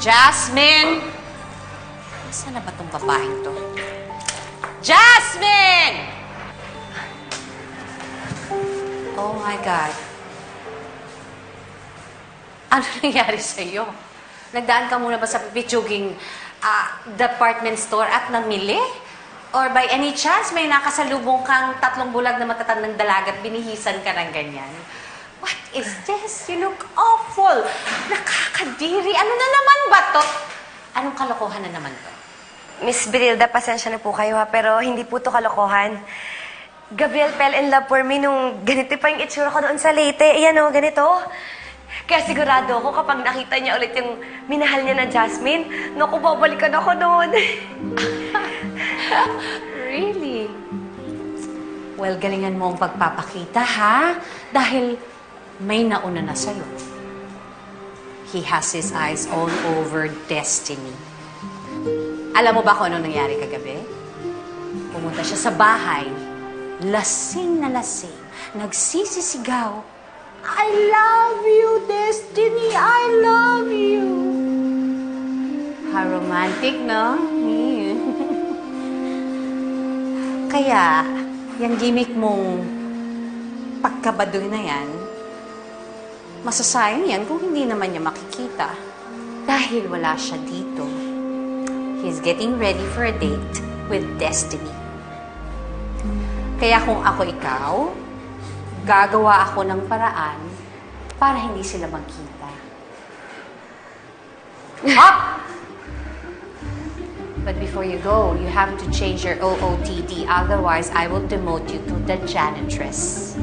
Jasmine! Saan na ba tong babaeng to? Jasmine! Oh my God. Ano nangyari sa'yo? Nagdaan ka muna ba sa pipitsuging department store at namili? Or by any chance, may nakasalubong kang 3 bulag na matatandang dalaga at binihisan ka ng ganyan? What is this? You look awful. Nakakadiri. Ano na naman ba to? Anong kalokohan na naman to? Miss Brilda, pasensya na po kayo ha, pero hindi po to kalokohan. Gabriel fell in love for me nung ganito pa yung itsura ko doon sa Leyte. Ayan o, ganito. Kaya sigurado ako kapag nakita niya ulit yung minahal niya na Jasmine, naku, babalikan ako doon. Really? Well, galingan mo ang pagpapakita, ha? Dahil may nauna na sa'yo. He has his eyes all over Destiny. Alam mo ba kung ano nangyari kagabi? Pumunta siya sa bahay, lasing na lasing, nagsisisigaw, I love you, Destiny! I love you! How romantic, no? Kaya, yung gimmick mong pagkabadoy na yan, masasayang yan kung hindi naman niya makikita. Dahil wala siya dito. He's getting ready for a date with Destiny. Kaya kung ako ikaw, gagawa ako ng paraan para hindi sila magkita. Up! But before you go, you have to change your OOTD. Otherwise, I will demote you to the janitress.